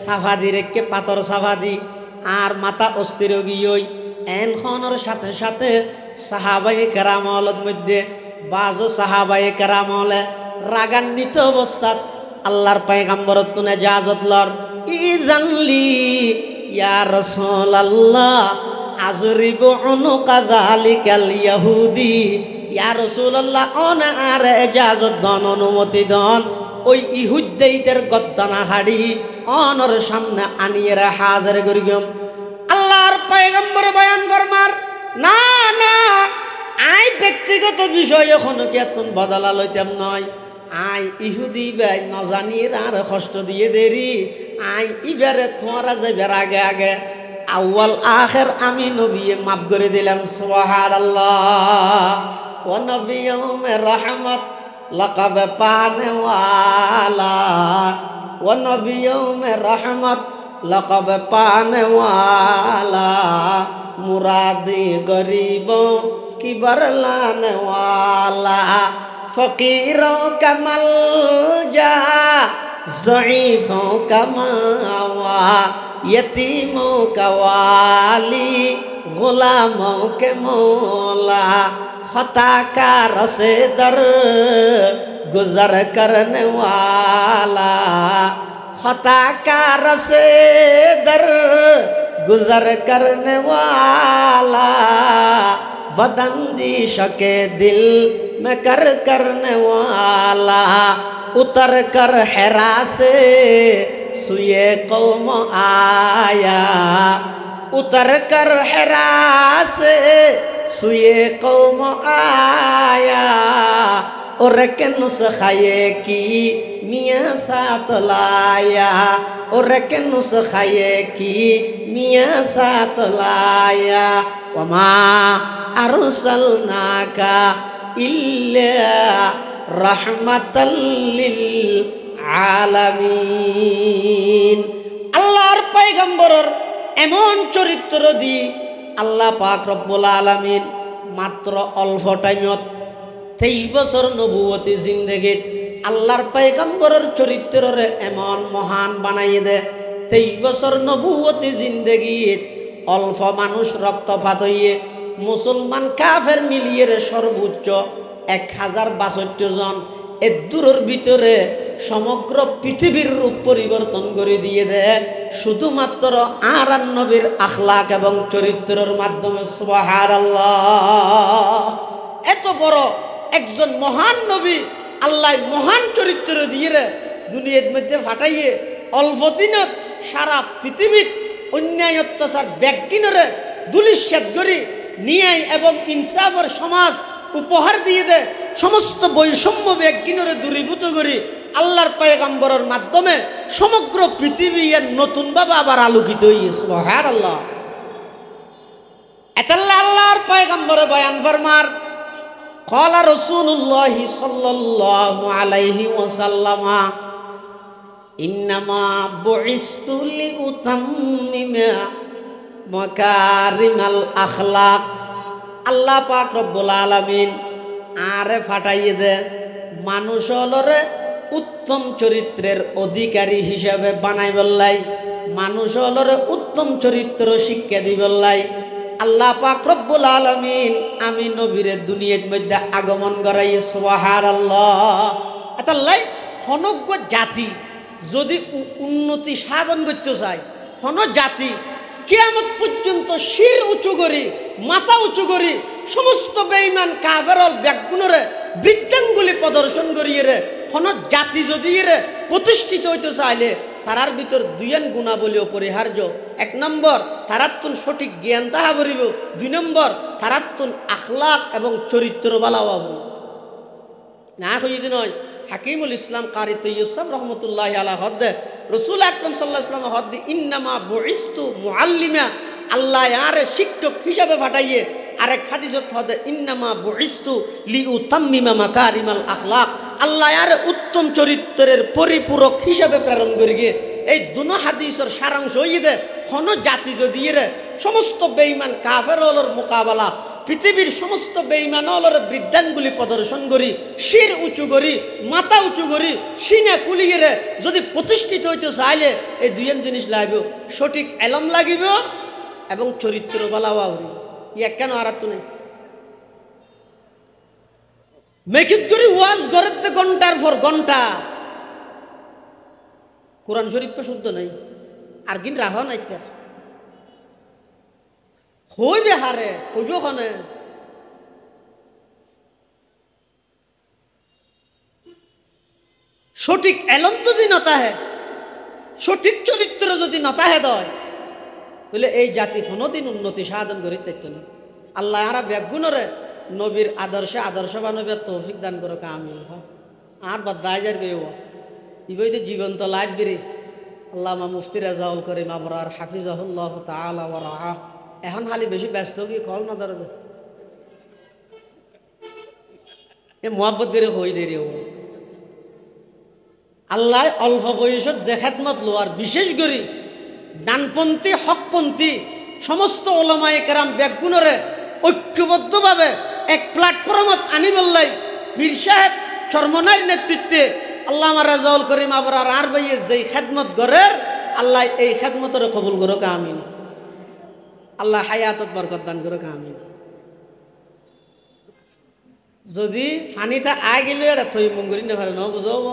সাফা দি রেখে পাথর সাফা দি আর মাথা অস্থির গিয়ে এনখনের সাথে সাথে সাহাবায়ে কেরামলের মধ্যে বাজো সাহাবায়ে কেরামলে রাগান্বিত অবস্থাত আল্লাহর পয়গম্বরত তুনে জাজত লর ইজানলি ইয়া রাসূলুল্লাহ আজরিবু উনুকা যালিকাল ইহুদি। ইয়া রাসূলুল্লাহ অনা আর ইজাজত দন অনুমতি দন ওই ইহুদ্দেইদের গদ্দানা হাড়ি অনর সামনে আনিয়ে হাজার করিগম আল্লাহর পয়গম্বর বয়ান করমার না না আই ব্যক্তিগত বিষয় এখনো কি এত বদলা লইতাম নয় আই ইহুদি ভাই নজানির আর কষ্ট দিয়ে দেরি আই ইবারে তোমারা যাইবার আগে আগে আউয়াল আখের আমি নবী মাফ করে দিলাম সুবহানাল্লাহ ও নবিয়ুমে রহমত লকব পানে ওয়ালা ও নবিয়ুমে রহমত লকব পানে ওয়ালা মুরাদি গরিবো की बरलाने वाला फकीरों का मलजा ज़ईफ़ों का मावा यतीमों का वाली गुलामों के मौला खता का रसे दर गुजर करने वाला खता का रसे दर गुजर करने वाला बदंदिश के दिल में कर करने वाला उतर कर हेरा से सुए कौम आया उतर कर हेरा से सुए कौम आया और के नुस्खाए की मियाँ साथ लाया और के नुस्खाए की मियाँ साथ लाया वमा अरसलनाका इल्ला रहमतल लिल आलामीन আল্লাহর পয়গম্বরের এমন চরিত্র দি আল্লাহ পাক রব্বুল আলামিন মাত্র অল্প টাইমত 23 বছর নবুয়তি জিন্দেগিত আল্লাহর পয়গম্বরের চরিত্ররে এমন মহান বানাইয়ে দে 23 বছর নবুয়তি জিন্দেগিত অল্প মানুষ রক্তপাত হইয়ে মুসলমান কাফের মিলিয়ে সর্বোচ্চ 1062 জন এর দূরের ভিতরে সমগ্র পৃথিবীর রূপ পরিবর্তন করে দিয়ে দেয় শুধুমাত্র আর নবীর আখলাক এবং চরিত্রের মাধ্যমে সুবহানাল্লাহ এত বড় একজন মহান নবী আল্লাহ মহান চরিত্র দিয়ে দুনিয়ার মধ্যে ফাটাইয়ে অল্প দিনত সারা পৃথিবীর অন্যায় অত্যাচার ব্যক্তিনরে দুলিশ্বাদ করি ন্যায় এবং ইনসাফের সমাজ উপহার দিয়ে দেয় সমস্ত বৈষম্য ব্যক্তিনরে দূরীভূত করি আল্লাহর পয়গম্বরের মাধ্যমে সমগ্র পৃথিবী এর নতুনভাবে আবার আলোকিত হইছে সুবহানাল্লাহ এতাল্লাহ আল্লাহর পয়গম্বরে বয়ান ফরমার قال رسول الله صلى الله عليه وسلم إنما بعثت لأتمم مكارم الأخلاق আল্লাহ পাক রব্বুল আলামিন আরে ফাটাইয়ে দে মানুষ হলরে উত্তম চরিত্রের অধিকারী হিসাবে বানাই বললাই মানুষ হলরে উত্তম চরিত্র শিক্ষা দি বললাই আল্লাহ পাক রব্বুল আলামিন আমি নবীরে দুনিয়ার মধ্যে আগমন করাই সুবহানাল্লাহ আল্লাহ হনজ্ঞ জাতি যদি উন্নতি সাধন করতে চায় হন জাতি কিয়ামত পর্যন্ত শির উঁচু করি মাথা উঁচু করি সমস্ত বেঈমান কাফেরল ব্যাগুণরে বৃদ্ধাঙ্গুলি প্রদর্শন করিয়ে রে হন জাতি যদি রে প্রতিষ্ঠিত হইতে চাইলে তারার ভিতর দুইয়ান গুণাবলী অপরিহার্য এক নম্বর তারাত্তুন সঠিক জ্ঞান তাহা করিব দুই নম্বর তারাত্তুন আখলাক এবং চরিত্র বালা হবো না হইতে নয় হাকিমুল ইসলাম কারি তৈয়ব রহমতুল্লাহ আলা হদ্দে রসুল আকরম সাল্লাহ ইসলাম হদ্দি ইন্নামা বুইস্তু মুআল্লিমা আল্লাহ আরে শিক্ষক হিসাবে ফাটাইয়ে আরেক হাদিসত হদে ইন্নামা বুইস্তু লিউতাম্মিমা মাকারিমাল আখলাক আল্লাহ আরে উত্তম চরিত্রের পরিপূরক হিসাবে প্রেরণ করি গিয়ে এই দুনো হাদিসের সারাংশ হইয়ে দে কোন জাতি যদি রে সমস্ত বেঈমান কাফেরর মোকাবেলা পৃথিবীর সমস্ত বেঈমানর বৃদ্ধাঙ্গুলি প্রদর্শন করি শির উঁচু করি মাথা উঁচু করি সিনা কুলিয়ে রে যদি প্রতিষ্ঠিত হইতে চাইলে এই দুইজন জিনিস লাগবে সঠিক এলম লাগিব এবং চরিত্র বালা বাউরি এক কেন আর তো নেই মেখিত করি ওয়াজ গড়তে ঘন্টার পর ঘন্টা কোরআন শরীফকে শুদ্ধ নাই আর কিন রাখা নাই হইবে হারে হইব ওখানে সঠিক এলম যদি নতাহে, সঠিক চরিত্র যদি নতাহে দয়, তাহলে এই জাতি কোনোদিন উন্নতি সাধন করি তাইতো না। আল্লাহ আরা ব্যাগুণরে নবীর আদর্শ বানবের তৌফিক দান করো কামিল হয়। আর বাদ্দায় যার গেও ইবই তো জীবন্ত লাইব্রেরি আল্লামা মুফতি রেজাউল করিম আবরার হাফিজাহুল্লাহ তাআলা ওয়া রাআহ। এখন খালি বেশি ব্যস্ত কি কল না ধরে এ মোহাব্বত করে হই দেরি ও আল্লাহ অল্প বয়সত যে খেদমত লোয়ার বিশেষ করে ডানপন্থী হকপন্থী সমস্ত ওলামায়ে কেরাম ব্যাগুণরে ঐক্যবদ্ধভাবে এক প্ল্যাটফর্মত আনি বললাই পীর সাহেব চরমনাইর নেতৃত্বে আল্লামা রেজাউল করিম আবরার আর ভাইয়ে যেই খেদমত গড়ের আল্লাহ এই খেদমতরে কবুল করুক আমিন। আল্লাহ হায়াতত বরকত দান করুক আমিন। যদি ফানিতে আয় গেলে এটা থই মঙ্গরি না পারে ন বুঝাব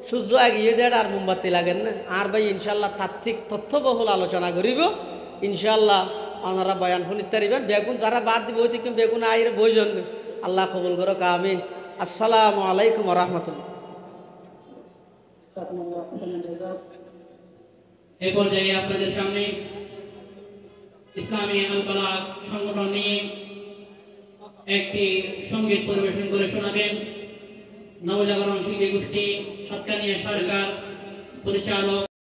সূর্য আগিয়ে দেয় আর মোমবাতি লাগেন না। আর ভাই ইনশাল্লাহ তাত্ত্বিক তথ্যবহুল আলোচনা করিব ইনশাল্লাহ। ওনারা বয়ান শুনিতে পারিবেন। বেগুন যারা বাদ দিব ওই থেকে বেগুন আইরে বইজন আল্লাহ কবুল করুক আমিন। আসসালামু আলাইকুম ওয়া রাহমাতুল্লাহ। এই পর্যায়ে আপনাদের সামনে ইসলামী আলোচনা সংগঠন নিয়ে একটি সঙ্গীত পরিবেশন করে শোনাবেন নবজাগরণ শিল্পী গোষ্ঠী সাতকানিয়া সরকার পরিচালক